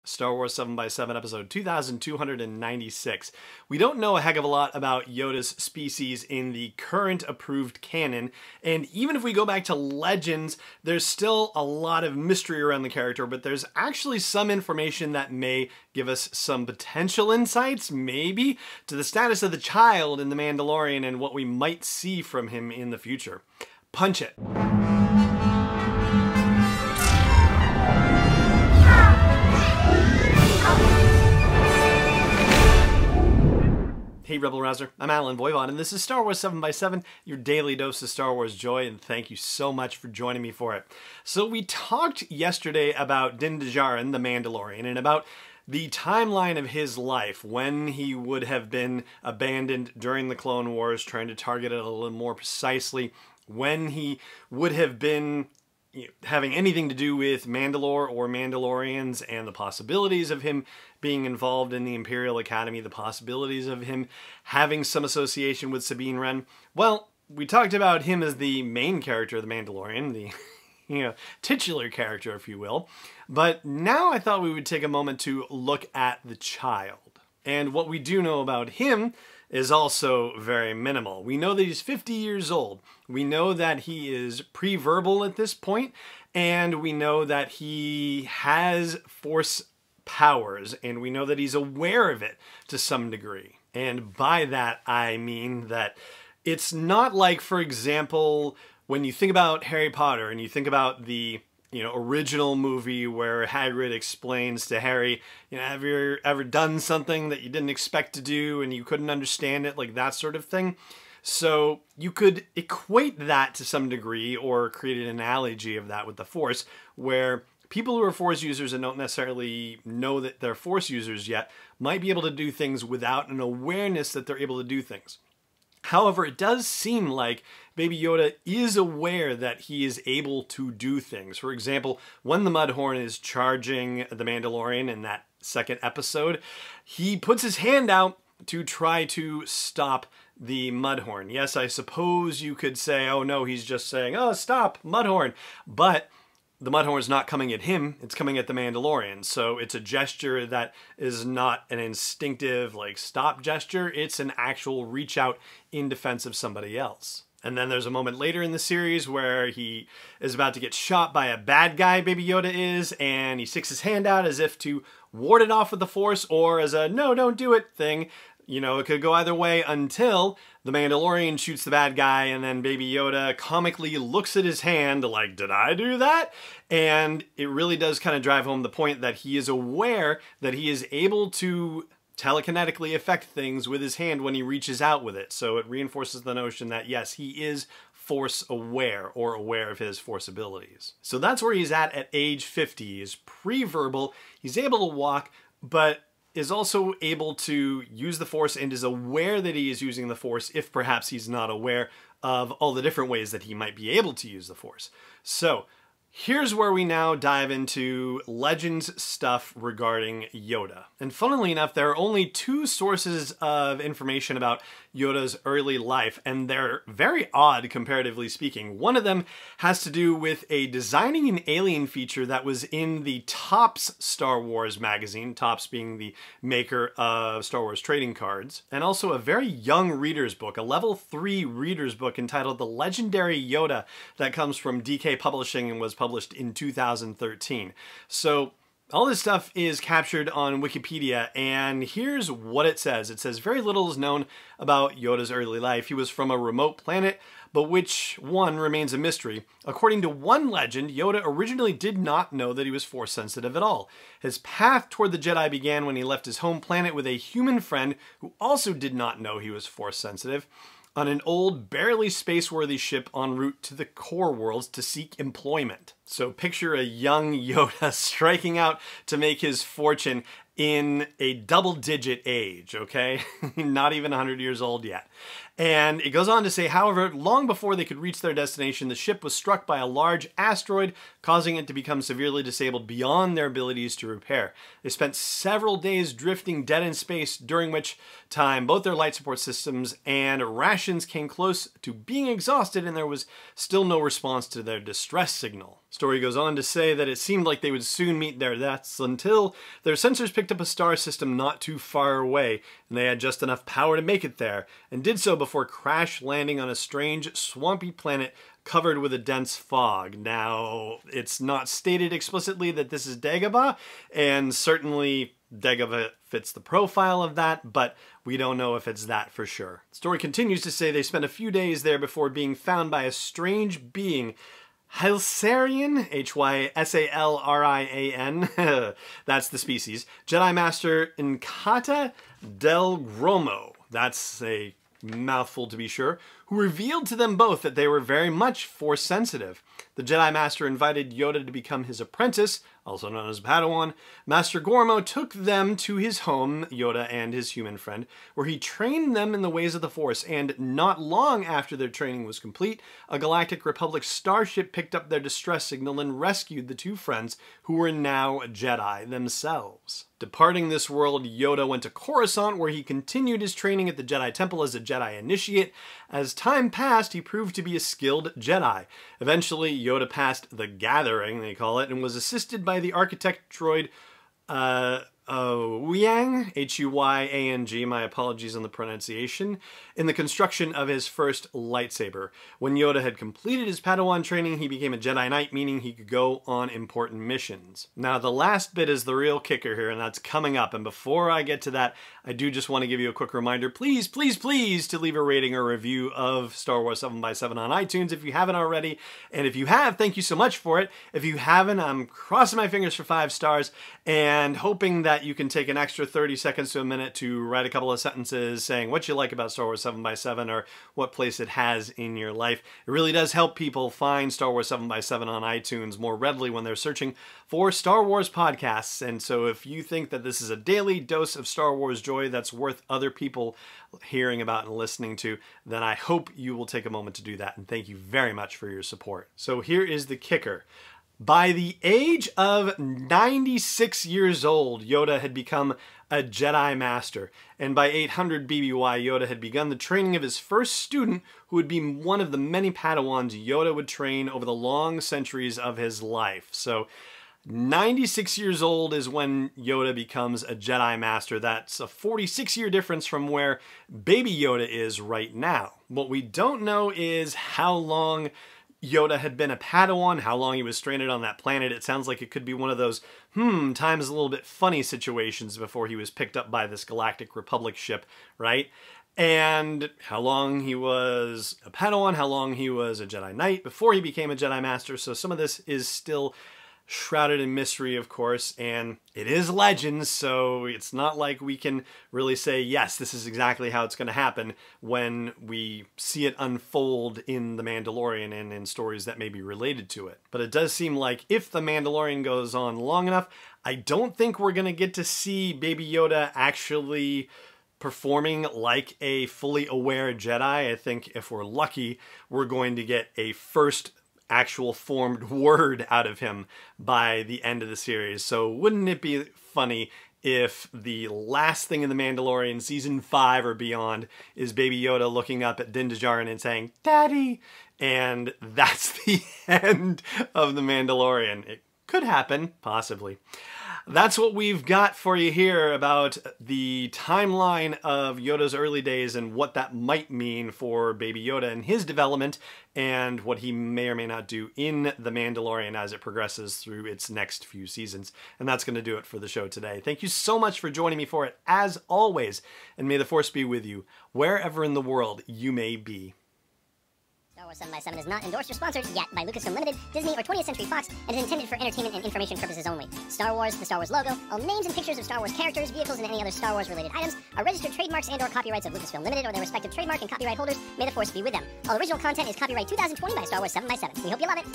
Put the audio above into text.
Star Wars 7x7 episode 2296. We don't know a heck of a lot about Yoda's species in the current approved canon, and even if we go back to Legends, there's still a lot of mystery around the character, but there's actually some information that may give us some potential insights, maybe, to the status of the child in The Mandalorian and what we might see from him in the future. Punch it. Hey Rebel Rouser, I'm Alan Voivod, and this is Star Wars 7x7, your daily dose of Star Wars joy, and thank you so much for joining me for it. So we talked yesterday about Din Djarin, the Mandalorian, and about the timeline of his life, when he would have been abandoned during the Clone Wars, trying to target it a little more precisely, when he would have been having anything to do with Mandalore or Mandalorians, and the possibilities of him being involved in the Imperial Academy, the possibilities of him having some association with Sabine Wren. Well, we talked about him as the main character of The Mandalorian, the titular character, if you will. But now I thought we would take a moment to look at the child. And what we do know about him is also very minimal. We know that he's 50 years old. We know that he is pre-verbal at this point, and we know that he has Force powers, and we know that he's aware of it to some degree. And by that, I mean that it's not like, for example, when you think about Harry Potter and you think about the original movie where Hagrid explains to Harry, have you ever done something that you didn't expect to do and you couldn't understand it, like that sort of thing. So you could equate that to some degree, or create an analogy of that with the Force, where people who are Force users and don't necessarily know that they're Force users yet might be able to do things without an awareness that they're able to do things. However, it does seem like Baby Yoda is aware that he is able to do things. For example, when the Mudhorn is charging the Mandalorian in that second episode, he puts his hand out to try to stop the Mudhorn. Yes, I suppose you could say, oh no, he's just saying, oh, stop, Mudhorn. But the Mudhorn's not coming at him, it's coming at the Mandalorian. So it's a gesture that is not an instinctive, stop gesture. It's an actual reach out in defense of somebody else. And then there's a moment later in the series where he is about to get shot by a bad guy, Baby Yoda is, and he sticks his hand out as if to ward it off with the Force, or as a no, don't do it thing. It could go either way until the Mandalorian shoots the bad guy, and then Baby Yoda comically looks at his hand like, did I do that? And it really does kind of drive home the point that he is aware that he is able to telekinetically affect things with his hand when he reaches out with it. So it reinforces the notion that, yes, he is Force aware, or aware of his Force abilities. So that's where he's at age 50. He is pre-verbal, he's able to walk, but is also able to use the Force and is aware that he is using the Force, if perhaps he's not aware of all the different ways that he might be able to use the Force. So here's where we now dive into Legends stuff regarding Yoda. And funnily enough, there are only two sources of information about Yoda's early life, and they're very odd comparatively speaking. One of them has to do with a Designing an Alien feature that was in the Topps Star Wars magazine, Topps being the maker of Star Wars trading cards, and also a very young reader's book, a level 3 reader's book entitled The Legendary Yoda, that comes from DK Publishing and was published in 2013. So all this stuff is captured on Wikipedia, and here's what it says. It says, very little is known about Yoda's early life. He was from a remote planet, but which one remains a mystery. According to one legend, Yoda originally did not know that he was Force sensitive at all. His path toward the Jedi began when he left his home planet with a human friend who also did not know he was Force sensitive, on an old, barely space-worthy ship en route to the core worlds to seek employment. So picture a young Yoda striking out to make his fortune in a double-digit age, okay? Not even 100 years old yet. And it goes on to say, however, long before they could reach their destination, the ship was struck by a large asteroid, causing it to become severely disabled beyond their abilities to repair. They spent several days drifting dead in space, during which time both their light support systems and rations came close to being exhausted, and there was still no response to their distress signal. Story goes on to say that it seemed like they would soon meet their deaths until their sensors picked up a star system not too far away, and they had just enough power to make it there, and did so before crash landing on a strange, swampy planet covered with a dense fog. Now, it's not stated explicitly that this is Dagobah, and certainly Dagobah fits the profile of that, but we don't know if it's that for sure. The story continues to say they spent a few days there before being found by a strange being, Hylsarian, Hysalrian, that's the species, Jedi Master Nkata del Gromo, that's a mouthful to be sure, who revealed to them both that they were very much Force sensitive. The Jedi Master invited Yoda to become his apprentice, also known as Padawan. Master Gormo took them to his home, Yoda and his human friend, where he trained them in the ways of the Force, and not long after their training was complete, a Galactic Republic starship picked up their distress signal and rescued the two friends, who were now Jedi themselves. Departing this world, Yoda went to Coruscant, where he continued his training at the Jedi Temple as a Jedi Initiate. As time passed, he proved to be a skilled Jedi. Eventually, Yoda passed the Gathering, they call it, and was assisted by the architect droid Huyang, Huyang, my apologies on the pronunciation, in the construction of his first lightsaber. When Yoda had completed his Padawan training, he became a Jedi Knight, meaning he could go on important missions. Now, the last bit is the real kicker here, and that's coming up. And before I get to that, I do just want to give you a quick reminder, please, please, please, to leave a rating or review of Star Wars 7x7 on iTunes if you haven't already. And if you have, thank you so much for it. If you haven't, I'm crossing my fingers for 5 stars and hoping that you can take an extra 30 seconds to a minute to write a couple of sentences saying what you like about Star Wars 7x7 or what place it has in your life. It really does help people find Star Wars 7x7 on iTunes more readily when they're searching for Star Wars podcasts. And so if you think that this is a daily dose of Star Wars joy that's worth other people hearing about and listening to, then I hope you will take a moment to do that. And thank you very much for your support. So here is the kicker. By the age of 96 years old, Yoda had become a Jedi Master, and by 800 BBY, Yoda had begun the training of his first student, who would be one of the many Padawans Yoda would train over the long centuries of his life. So 96 years old is when Yoda becomes a Jedi Master. That's a 46-year difference from where Baby Yoda is right now. What we don't know is how long Yoda had been a Padawan, how long he was stranded on that planet. It sounds like it could be one of those, time's a little bit funny situations before he was picked up by this Galactic Republic ship, right? And how long he was a Padawan, how long he was a Jedi Knight before he became a Jedi Master. So some of this is still shrouded in mystery, of course, and it is legends, so it's not like we can really say, yes, this is exactly how it's going to happen when we see it unfold in The Mandalorian and in stories that may be related to it. But it does seem like if The Mandalorian goes on long enough, I don't think we're going to get to see Baby Yoda actually performing like a fully aware Jedi. I think if we're lucky, we're going to get a first actual formed word out of him by the end of the series. So wouldn't it be funny if the last thing in The Mandalorian season 5 or beyond is Baby Yoda looking up at Din Djarin and saying, "Daddy," and that's the end of The Mandalorian. It could happen, possibly. That's what we've got for you here about the timeline of Yoda's early days and what that might mean for Baby Yoda and his development and what he may or may not do in The Mandalorian as it progresses through its next few seasons. And that's going to do it for the show today. Thank you so much for joining me for it, as always, and may the Force be with you wherever in the world you may be. Star Wars 7x7 is not endorsed or sponsored yet by Lucasfilm Limited, Disney, or 20th Century Fox, and is intended for entertainment and information purposes only. Star Wars, the Star Wars logo, all names and pictures of Star Wars characters, vehicles, and any other Star Wars-related items are registered trademarks and/or copyrights of Lucasfilm Limited or their respective trademark and copyright holders. May the Force be with them. All original content is copyright 2020 by Star Wars 7x7. We hope you love it.